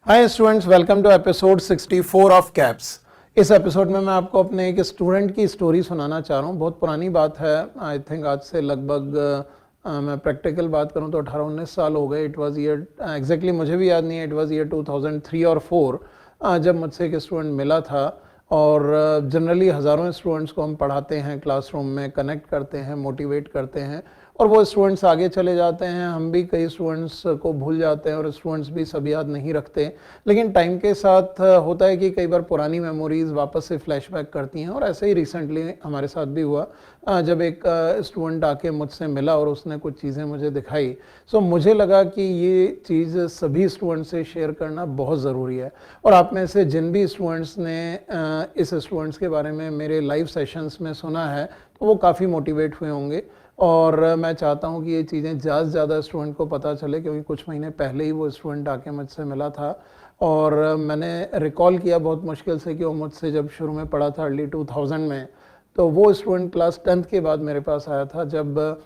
Hi students, welcome to episode 64 of caps. इस एपिसोड में मैं आपको अपने एक स्टूडेंट की स्टोरी सुनाना चाह रहा हूँ। बहुत पुरानी बात है। आई थिंक आज से लगभग मैं प्रैक्टिकल बात करूँ तो 18-19 साल हो गए। इट वाज ईयर एग्जैक्टली मुझे भी याद नहीं है, इट वाज ईयर 2003 और 4 जब मुझसे एक स्टूडेंट मिला था। और जनरली हज़ारों स्टूडेंट्स को हम पढ़ाते हैं, क्लासरूम में कनेक्ट करते हैं, मोटिवेट करते हैं और वो स्टूडेंट्स आगे चले जाते हैं। हम भी कई स्टूडेंट्स को भूल जाते हैं और स्टूडेंट्स भी सब याद नहीं रखते। लेकिन टाइम के साथ होता है कि कई बार पुरानी मेमोरीज वापस से फ्लैशबैक करती हैं और ऐसे ही रिसेंटली हमारे साथ भी हुआ जब एक स्टूडेंट आके मुझसे मिला और उसने कुछ चीज़ें मुझे दिखाई। सो मुझे लगा कि ये चीज़ सभी स्टूडेंट से शेयर करना बहुत ज़रूरी है। और आप में से जिन भी स्टूडेंट्स ने इस स्टूडेंट्स के बारे में मेरे लाइव सेशंस में सुना है तो वो काफ़ी मोटिवेट हुए होंगे। और मैं चाहता हूँ कि ये चीज़ें ज़्यादा से ज़्यादा स्टूडेंट को पता चले, क्योंकि कुछ महीने पहले ही वो स्टूडेंट आके मुझसे मिला था और मैंने रिकॉल किया बहुत मुश्किल से कि वो मुझसे जब शुरू में पढ़ा था अर्ली 2000 में। तो वो स्टूडेंट क्लास 10th के बाद मेरे पास आया था, जब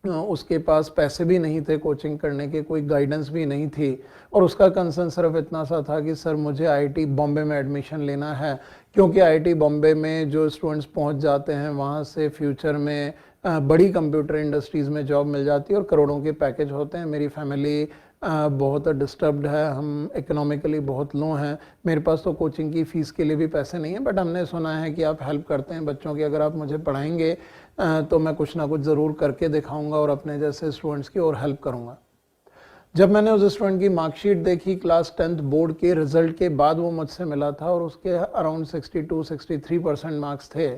उसके पास पैसे भी नहीं थे कोचिंग करने के, कोई गाइडेंस भी नहीं थी और उसका कंसर्न सिर्फ इतना सा था कि सर मुझे आईआईटी बॉम्बे में एडमिशन लेना है, क्योंकि आईआईटी बॉम्बे में जो स्टूडेंट्स पहुंच जाते हैं वहां से फ्यूचर में बड़ी कंप्यूटर इंडस्ट्रीज़ में जॉब मिल जाती है और करोड़ों के पैकेज होते हैं। मेरी फैमिली बहुत डिस्टर्ब्ड है, हम इकोनॉमिकली बहुत लो हैं, मेरे पास तो कोचिंग की फ़ीस के लिए भी पैसे नहीं हैं, बट हमने सुना है कि आप हेल्प करते हैं बच्चों की, अगर आप मुझे पढ़ाएंगे तो मैं कुछ ना कुछ ज़रूर करके दिखाऊंगा और अपने जैसे स्टूडेंट्स की और हेल्प करूंगा। जब मैंने उस स्टूडेंट की मार्कशीट देखी क्लास 10th बोर्ड के रिजल्ट के बाद, वो मुझसे मिला था और उसके अराउंड 62-63% मार्क्स थे।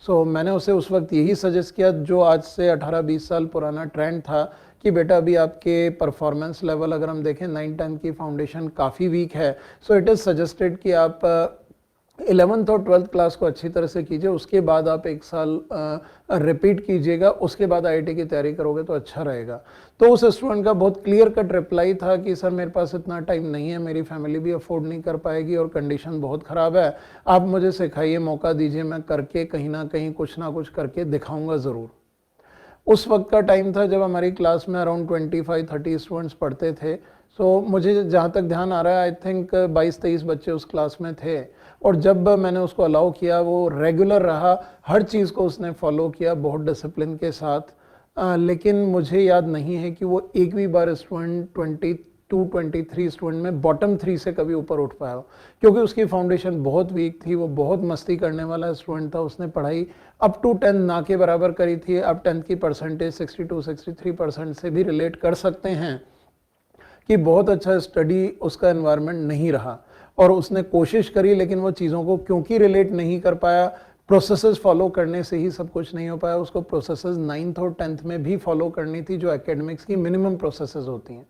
सो मैंने उसे उस वक्त यही सजेस्ट किया, जो आज से 18-20 साल पुराना ट्रेंड था, कि बेटा अभी आपके परफॉर्मेंस लेवल अगर हम देखें 9-10 की फाउंडेशन काफ़ी वीक है। सो इट इज़ सजेस्टेड कि आप 11th और 12th क्लास को अच्छी तरह से कीजिए, उसके बाद आप एक साल रिपीट कीजिएगा, उसके बाद आईआईटी की तैयारी करोगे तो अच्छा रहेगा। तो उस स्टूडेंट का बहुत क्लियर कट रिप्लाई था कि सर मेरे पास इतना टाइम नहीं है, मेरी फैमिली भी अफोर्ड नहीं कर पाएगी और कंडीशन बहुत ख़राब है, आप मुझे सिखाइए, मौका दीजिए, मैं करके कहीं ना कहीं कुछ ना कुछ करके दिखाऊंगा ज़रूर। उस वक्त का टाइम था जब हमारी क्लास में अराउंड 25-30 स्टूडेंट्स पढ़ते थे। सो मुझे जहाँ तक ध्यान आ रहा है, आई थिंक 22-23 बच्चे उस क्लास में थे और जब मैंने उसको अलाउ किया वो रेगुलर रहा, हर चीज़ को उसने फॉलो किया बहुत डिसिप्लिन के साथ। लेकिन मुझे याद नहीं है कि वो एक भी बार स्टूडेंट 22-23 स्टूडेंट में बॉटम 3 से कभी ऊपर उठ पाया हो, क्योंकि उसकी फाउंडेशन बहुत वीक थी। वो बहुत मस्ती करने वाला स्टूडेंट था, उसने पढ़ाई अप टू 10 ना के बराबर करी थी। अब 10th की परसेंटेज 62-63% से भी रिलेट कर सकते हैं कि बहुत अच्छा स्टडी उसका एनवायरनमेंट नहीं रहा और उसने कोशिश करी, लेकिन वो चीज़ों को क्योंकि रिलेट नहीं कर पाया, प्रोसेसेस फॉलो करने से ही सब कुछ नहीं हो पाया। उसको प्रोसेसेस 9th और 10th में भी फॉलो करनी थी, जो एकेडमिक्स की मिनिमम प्रोसेसेस होती हैं।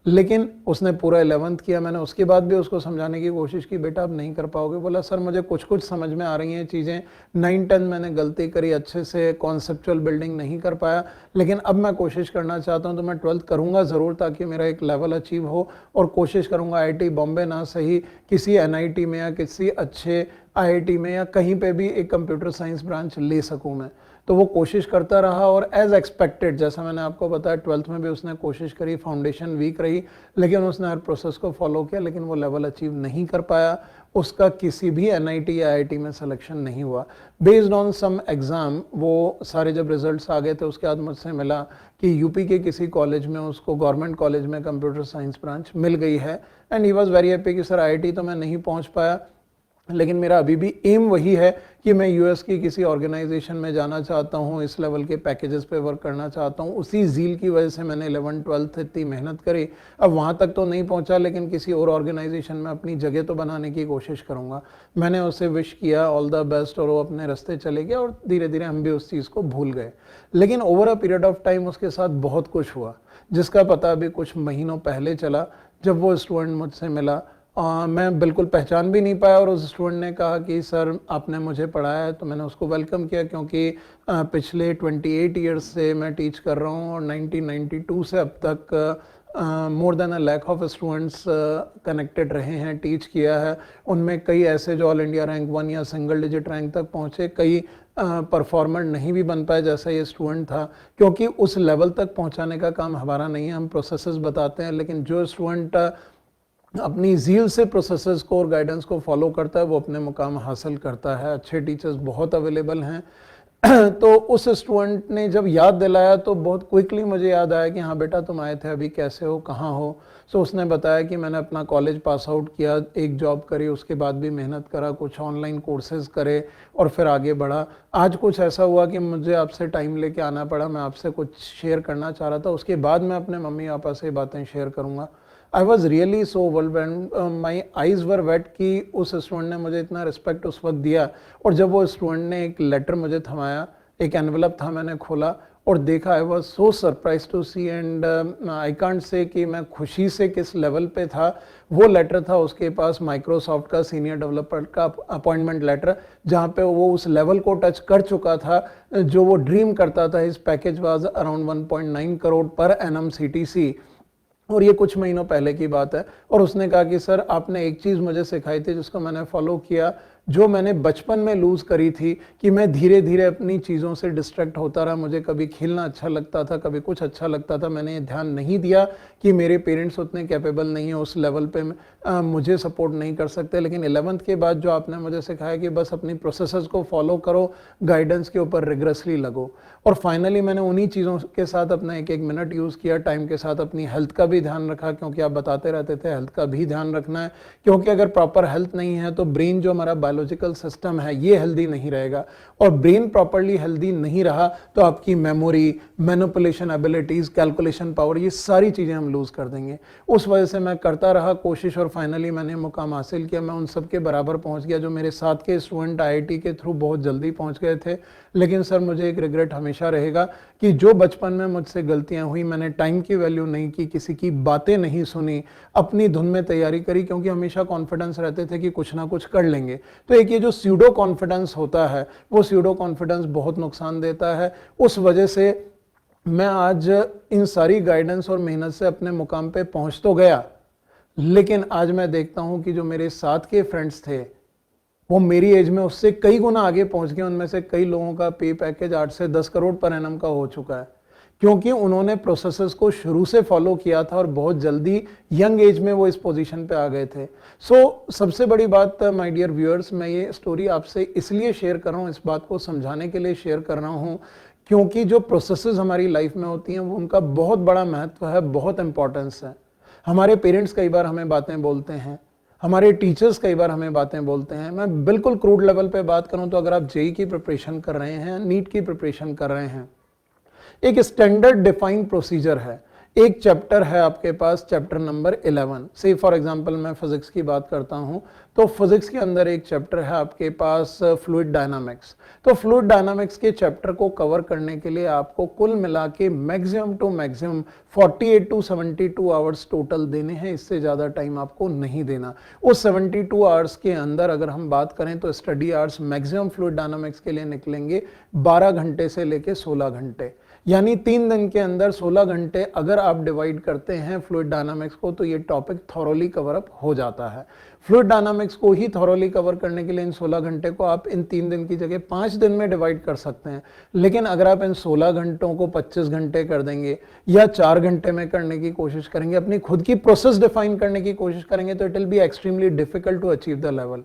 लेकिन उसने पूरा 11th किया। मैंने उसके बाद भी उसको समझाने की कोशिश की, बेटा आप नहीं कर पाओगे। बोला सर मुझे कुछ कुछ समझ में आ रही हैं चीज़ें, 9-10 मैंने गलती करी, अच्छे से कॉन्सेप्चुअल बिल्डिंग नहीं कर पाया, लेकिन अब मैं कोशिश करना चाहता हूं तो मैं 12th करूंगा ज़रूर, ताकि मेरा एक लेवल अचीव हो और कोशिश करूंगा आईआईटी बॉम्बे ना सही किसी एनआईटी में या किसी अच्छे आईआईटी में या कहीं पे भी एक कंप्यूटर साइंस ब्रांच ले सकूं मैं। तो वो कोशिश करता रहा और एज एक्सपेक्टेड, जैसा मैंने आपको बताया, 12th में भी उसने कोशिश करी, फाउंडेशन वीक रही, लेकिन उसने हर प्रोसेस को फॉलो किया, लेकिन वो लेवल अचीव नहीं कर पाया। उसका किसी भी एनआईटी या आईआईटी में सिलेक्शन नहीं हुआ। बेस्ड ऑन सम एग्ज़ाम वो सारे जब रिजल्ट्स आ गए थे, उसके बाद मुझसे मिला कि यूपी के किसी कॉलेज में उसको, गवर्नमेंट कॉलेज में कंप्यूटर साइंस ब्रांच मिल गई है। And he was very happy कि सर आईआईटी तो मैं नहीं पहुँच पाया, लेकिन मेरा अभी भी एम वही है कि मैं यूएस की किसी ऑर्गेनाइजेशन में जाना चाहता हूँ, इस लेवल के पैकेजेस पे वर्क करना चाहता हूँ। उसी जील की वजह से मैंने 11th-12th इतनी मेहनत करी। अब वहाँ तक तो नहीं पहुँचा, लेकिन किसी और ऑर्गेनाइजेशन में अपनी जगह तो बनाने की कोशिश करूँगा। मैंने उसे विश किया ऑल द बेस्ट और वो अपने रास्ते चले गया और धीरे धीरे हम भी उस चीज़ को भूल गए। लेकिन over a period of time उसके साथ बहुत कुछ हुआ, जिसका पता अभी कुछ महीनों पहले चला, जब वो स्टूडेंट मुझसे मिला। मैं बिल्कुल पहचान भी नहीं पाया और उस स्टूडेंट ने कहा कि सर आपने मुझे पढ़ाया है। तो मैंने उसको वेलकम किया, क्योंकि पिछले 28 ईयर्स से मैं टीच कर रहा हूँ और 1992 से अब तक more than a lakh of students connected रहे हैं, टीच किया है। उनमें कई ऐसे जो ऑल इंडिया रैंक 1 या सिंगल डिजिट रैंक तक पहुँचे, कई परफॉर्मर नहीं भी बन पाए जैसा ये स्टूडेंट था, क्योंकि उस लेवल तक पहुँचाने का काम हमारा नहीं है। हम प्रोसेसेस बताते हैं, लेकिन जो स्टूडेंट अपनी ज़ील से प्रोसेसेस को और गाइडेंस को फॉलो करता है, वो अपने मुकाम हासिल करता है। अच्छे टीचर्स बहुत अवेलेबल हैं। तो उस स्टूडेंट ने जब याद दिलाया तो बहुत क्विकली मुझे याद आया कि हाँ बेटा तुम आए थे, अभी कैसे हो, कहाँ हो। सो उसने बताया कि मैंने अपना कॉलेज पास आउट किया, एक जॉब करी, उसके बाद भी मेहनत करा, कुछ ऑनलाइन कोर्सेज करे और फिर आगे बढ़ा। आज कुछ ऐसा हुआ कि मुझे आपसे टाइम लेके आना पड़ा, मैं आपसे कुछ शेयर करना चाह रहा था, उसके बाद मैं अपने मम्मी पापा से बातें शेयर करूँगा। I was really so overwhelmed, my eyes were wait कि उस स्टूडेंट ने मुझे इतना रिस्पेक्ट उस वक्त दिया। और जब वो स्टूडेंट ने एक लेटर मुझे थमाया, एक एनवलप था, मैंने खोला और देखा, I was so surprise to see and I can't say कि मैं खुशी से किस लेवल पे था। वो लेटर था उसके पास माइक्रोसॉफ्ट का सीनियर डेवलपर का अपॉइंटमेंट लेटर, जहाँ पे वो उस लेवल को टच कर चुका था जो वो ड्रीम करता था। इस package was around 1.9 crore per annum CTC, और ये कुछ महीनों पहले की बात है। और उसने कहा कि सर आपने एक चीज़ मुझे सिखाई थी जिसको मैंने फॉलो किया, जो मैंने बचपन में लूज़ करी थी, कि मैं धीरे धीरे अपनी चीज़ों से डिस्ट्रैक्ट होता रहा। मुझे कभी खेलना अच्छा लगता था, कभी कुछ अच्छा लगता था, मैंने ये ध्यान नहीं दिया कि मेरे पेरेंट्स उतने कैपेबल नहीं है, उस लेवल पे मुझे सपोर्ट नहीं कर सकते। लेकिन 11th के बाद जो आपने मुझे सिखाया कि बस अपनी प्रोसेसेस को फॉलो करो, गाइडेंस के ऊपर रिग्रेसली लगो। और फाइनली मैंने उन्हीं चीज़ों के साथ अपना एक एक मिनट यूज़ किया, टाइम के साथ अपनी हेल्थ का भी ध्यान रखा, क्योंकि आप बताते रहते थे हेल्थ का भी ध्यान रखना है। क्योंकि अगर प्रॉपर हेल्थ नहीं है तो ब्रेन जो हमारा बायोलॉजिकल सिस्टम है ये हेल्दी नहीं रहेगा, और ब्रेन प्रॉपरली हेल्दी नहीं रहा तो आपकी memory, manipulation abilities, calculation power, ये सारी चीज़ें हम लूज़ कर देंगे। उस वजह से मैं करता रहा कोशिश और फाइनली मैंने मुकाम हासिल किया। मैं उन सब के बराबर पहुंच गया जो मेरे साथ के स्टूडेंट IIT के थ्रू बहुत जल्दी पहुंच गए थे। लेकिन सर मुझे एक रिग्रेट हमेशा रहेगा कि जो बचपन में मुझसे गलतियां हुई, मैंने टाइम की वैल्यू नहीं की, किसी की बातें नहीं सुनी, अपनी धुन में तैयारी करी, क्योंकि हमेशा कॉन्फिडेंस रहते थे कि कुछ ना कुछ कर लेंगे। तो एक ये जो स्यूडो कॉन्फिडेंस होता है, वो स्यूडो कॉन्फिडेंस बहुत नुकसान देता है। उस वजह से मैं आज इन सारी गाइडेंस और मेहनत से अपने मुकाम पे पहुंच तो गया, लेकिन आज मैं देखता हूं कि जो मेरे साथ के फ्रेंड्स थे वो मेरी एज में उससे कई गुना आगे पहुंच गए। उनमें से कई लोगों का पे पैकेज 8 से 10 करोड़ पर एनम का हो चुका है, क्योंकि उन्होंने प्रोसेसेस को शुरू से फॉलो किया था और बहुत जल्दी यंग एज में वो इस पोजीशन पे आ गए थे। सबसे बड़ी बात माय डियर व्यूअर्स, मैं ये स्टोरी आपसे इसलिए शेयर कर रहा हूँ, इस बात को समझाने के लिए शेयर कर रहा हूँ, क्योंकि जो प्रोसेसेस हमारी लाइफ में होती हैं वो उनका बहुत बड़ा महत्व है, बहुत इंपॉर्टेंस है। हमारे पेरेंट्स कई बार हमें बातें बोलते हैं, हमारे टीचर्स कई बार हमें बातें बोलते हैं। मैं बिल्कुल क्रूड लेवल पे बात करूं तो अगर आप जेई की प्रिपरेशन कर रहे हैं, नीट की प्रिपरेशन कर रहे हैं, एक स्टैंडर्ड डिफाइंड प्रोसीजर है। एक चैप्टर है आपके पास, चैप्टर नंबर 11, से फॉर एग्जांपल मैं फिजिक्स की बात करता हूं, तो फिजिक्स के अंदर एक चैप्टर है आपके पास फ्लूइड डायनामिक्स। तो फ्लूइड डायनामिक्स के चैप्टर को कवर करने के लिए आपको कुल मिला के maximum to maximum 48 to 72 hours total देने हैं, इससे ज़्यादा टाइम आपको नहीं देना। उस 72 आवर्स के अंदर अगर हम बात करें तो study hours maximum fluid dynamics के लिए निकलेंगे 12 घंटे से लेके 16 घंटे, यानी 3 दिन के अंदर 16 घंटे अगर आप डिवाइड करते हैं फ्लूइड डायनामिक्स को तो ये टॉपिक थॉरोली कवर अप हो जाता है। फ्लूइड डायनामिक्स को ही थॉरोली कवर करने के लिए इन 16 घंटे को आप इन 3 दिन की जगह 5 दिन में डिवाइड कर सकते हैं। लेकिन अगर आप इन 16 घंटों को 25 घंटे कर देंगे या 4 घंटे में करने की कोशिश करेंगे, अपनी खुद की प्रोसेस डिफाइन करने की कोशिश करेंगे, तो it will be extremely difficult to achieve the level.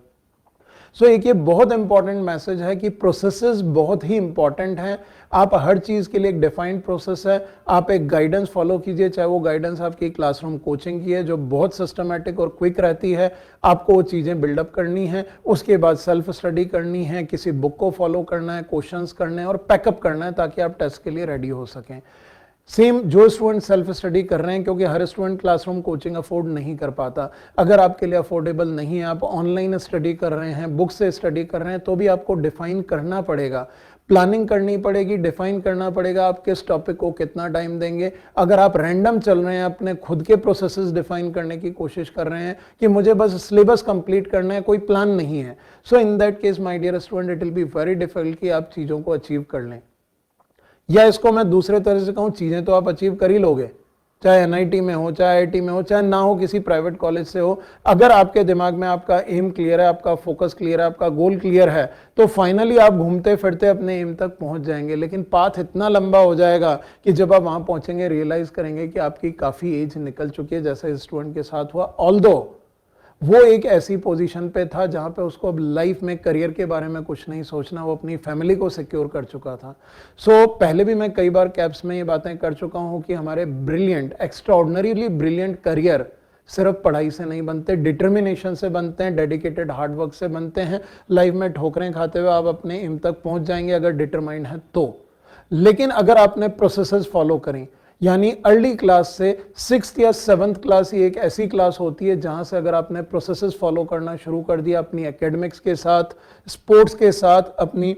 एक ये बहुत इंपॉर्टेंट मैसेज है कि प्रोसेसेस बहुत ही इंपॉर्टेंट हैं। आप हर चीज़ के लिए एक डिफाइंड प्रोसेस है, आप एक गाइडेंस फॉलो कीजिए, चाहे वो गाइडेंस आपकी क्लासरूम कोचिंग की है जो बहुत सिस्टमैटिक और क्विक रहती है, आपको वो चीज़ें बिल्डअप करनी है, उसके बाद सेल्फ स्टडी करनी है, किसी बुक को फॉलो करना है, क्वेश्चंस करने हैं और पैकअप करना है ताकि आप टेस्ट के लिए रेडी हो सकें। सेम जो स्टूडेंट सेल्फ स्टडी कर रहे हैं, क्योंकि हर स्टूडेंट क्लासरूम कोचिंग अफोर्ड नहीं कर पाता, अगर आपके लिए अफोर्डेबल नहीं है, आप ऑनलाइन स्टडी कर रहे हैं, बुक से स्टडी कर रहे हैं, तो भी आपको डिफाइन करना पड़ेगा, प्लानिंग करनी पड़ेगी, डिफाइन करना पड़ेगा आप किस टॉपिक को कितना टाइम देंगे। अगर आप रैंडम चल रहे हैं, अपने खुद के प्रोसेसेस डिफाइन करने की कोशिश कर रहे हैं कि मुझे बस सिलेबस कंप्लीट करना है, कोई प्लान नहीं है, so in that case my dear student it will be very difficult कि आप चीज़ों को अचीव कर लें। या इसको मैं दूसरे तरह से कहूं, चीजें तो आप अचीव कर ही लोगे, चाहे एनआईटी में हो, चाहे आईआईटी में हो, चाहे ना हो, किसी प्राइवेट कॉलेज से हो, अगर आपके दिमाग में आपका एम क्लियर है, आपका फोकस क्लियर है, आपका गोल क्लियर है, तो फाइनली आप घूमते फिरते अपने एम तक पहुंच जाएंगे। लेकिन पाथ इतना लंबा हो जाएगा कि जब आप वहां पहुंचेंगे रियलाइज करेंगे कि आपकी काफी एज निकल चुकी है, जैसे इस स्टूडेंट के साथ हुआ। ऑल्दो वो एक ऐसी पोजीशन पे था जहां पे उसको अब लाइफ में करियर के बारे में कुछ नहीं सोचना, वो अपनी फैमिली को सिक्योर कर चुका था। पहले भी मैं कई बार कैप्स में ये बातें कर चुका हूं कि हमारे ब्रिलियंट, एक्स्ट्राऑर्डिनरीली ब्रिलियंट करियर सिर्फ पढ़ाई से नहीं बनते, डिटर्मिनेशन से बनते हैं, डेडिकेटेड हार्डवर्क से बनते हैं। लाइफ में ठोकरें खाते हुए आप अपने एम तक पहुंच जाएंगे अगर डिटरमाइंड है तो। लेकिन अगर आपने प्रोसेसेस फॉलो करें, यानी अर्ली क्लास से 6th या 7th क्लास, ये एक ऐसी क्लास होती है जहां से अगर आपने प्रोसेसेस फॉलो करना शुरू कर दिया अपनी एकेडमिक्स के साथ, स्पोर्ट्स के साथ, अपनी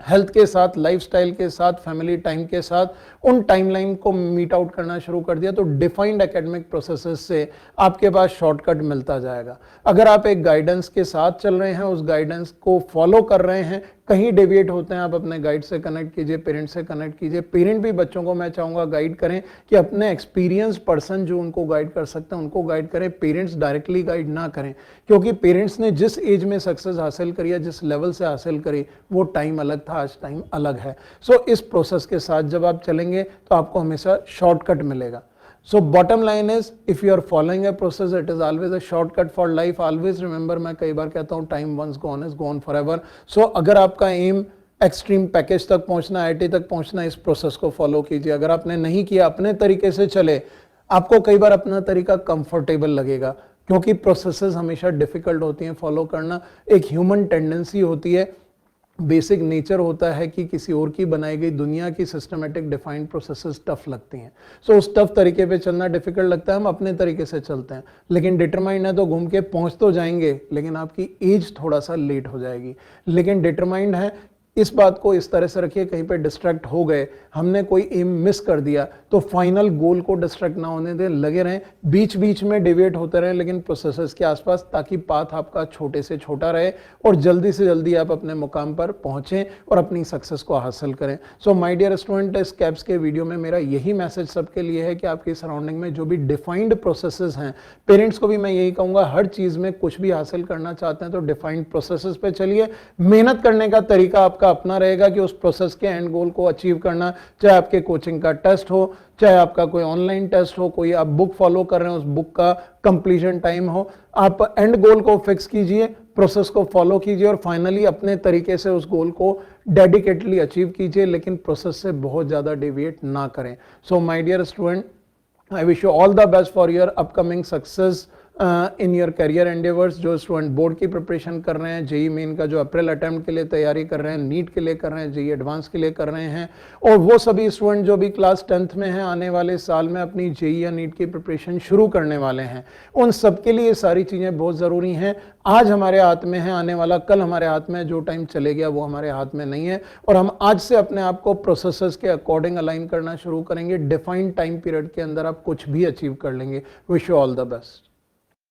हेल्थ के साथ, लाइफस्टाइल के साथ, फैमिली टाइम के साथ, उन टाइमलाइन को मीट आउट करना शुरू कर दिया, तो डिफाइंड एकेडमिक प्रोसेसेस से आपके पास शॉर्टकट मिलता जाएगा। अगर आप एक गाइडेंस के साथ चल रहे हैं, उस गाइडेंस को फॉलो कर रहे हैं, कहीं डेविएट होते हैं, आप अपने गाइड से कनेक्ट कीजिए, पेरेंट्स से कनेक्ट कीजिए। पेरेंट भी बच्चों को मैं चाहूंगा गाइड करें कि अपने एक्सपीरियंस पर्सन जो उनको गाइड कर सकते हैं उनको गाइड करें, पेरेंट्स डायरेक्टली गाइड ना करें, क्योंकि पेरेंट्स ने जिस एज में सक्सेस हासिल करी है, जिस लेवल से हासिल करी, वो टाइम अलग था, आज टाइम अलग है। इस प्रोसेस के साथ जब आप चलेंगे तो आपको हमेशा शॉर्टकट मिलेगा। So bottom line is, if you are following a process, it is always a shortcut for life. Always remember, मैं कई बार कहता हूँ, time once gone is gone forever. अगर आपका एम एक्सट्रीम पैकेज तक पहुंचना, आईआईटी तक पहुंचना, इस प्रोसेस को फॉलो कीजिए। अगर आपने नहीं किया, अपने तरीके से चले, आपको कई बार अपना तरीका कंफर्टेबल लगेगा, क्योंकि प्रोसेसेस हमेशा डिफिकल्ट होती हैं फॉलो करना। एक ह्यूमन टेंडेंसी होती है, बेसिक नेचर होता है कि किसी और की बनाई गई दुनिया की सिस्टमेटिक डिफाइंड प्रोसेसेस टफ लगती हैं। उस टफ तरीके पे चलना डिफिकल्ट लगता है, हम अपने तरीके से चलते हैं। लेकिन डिटरमाइंड है तो घूम के पहुंच तो जाएंगे, लेकिन आपकी एज थोड़ा सा लेट हो जाएगी। लेकिन डिटरमाइंड है, इस बात को इस तरह से रखिए, कहीं पे डिस्ट्रैक्ट हो गए, हमने कोई एम मिस कर दिया, तो फाइनल गोल को डिस्ट्रैक्ट ना होने दें, लगे रहें, बीच बीच में डिवेट होते रहें, लेकिन प्रोसेसेस के आसपास, ताकि पाथ आपका छोटे से छोटा रहे और जल्दी से जल्दी आप अपने मुकाम पर पहुंचें और अपनी सक्सेस को हासिल करें। माय डियर स्टूडेंट, इस कैप्स के वीडियो में मेरा यही मैसेज सबके लिए है कि आपकी सराउंडिंग में जो भी डिफाइंड प्रोसेसेस हैं, पेरेंट्स को भी मैं यही कहूंगा, हर चीज में कुछ भी हासिल करना चाहते हैं तो डिफाइंड प्रोसेसेस पे चलिए। मेहनत करने का तरीका आपका अपना रहेगा कि उस प्रोसेस के एंड गोल को अचीव करना, चाहे आपके कोचिंग का टेस्ट हो, चाहे आपका कोई ऑनलाइन टेस्ट हो, कोई आप बुक फॉलो कर रहे हैं, उस बुक का कंप्लीशन टाइम हो, आप एंड गोल को फिक्स कीजिए, प्रोसेस को फॉलो कीजिए और फाइनली अपने तरीके से उस गोल को डेडिकेटली अचीव कीजिए, लेकिन प्रोसेस से बहुत ज्यादा डेविएट ना करें। My dear student, I wish you all the best for your upcoming success in your career endeavours. जो स्टूडेंट बोर्ड की प्रिपरेशन कर रहे हैं, जेई मेन का जो अप्रैल अटेम्प्ट के लिए तैयारी कर रहे हैं, नीट के लिए कर रहे हैं, जेई एडवांस के लिए कर रहे हैं, और वो सभी स्टूडेंट जो भी क्लास 10th में हैं, आने वाले साल में अपनी जेई या नीट की प्रिपरेशन शुरू करने वाले हैं, उन सबके लिए सारी चीज़ें बहुत ज़रूरी हैं। आज हमारे हाथ में है आने वाला, कल हमारे हाथ में, जो टाइम चले गया वो हमारे हाथ में नहीं है, और हम आज से अपने आप को प्रोसेसेस के अकॉर्डिंग अलाइन करना शुरू करेंगे। डिफाइंड टाइम पीरियड के अंदर आप कुछ भी अचीव कर लेंगे। Wish you all the best.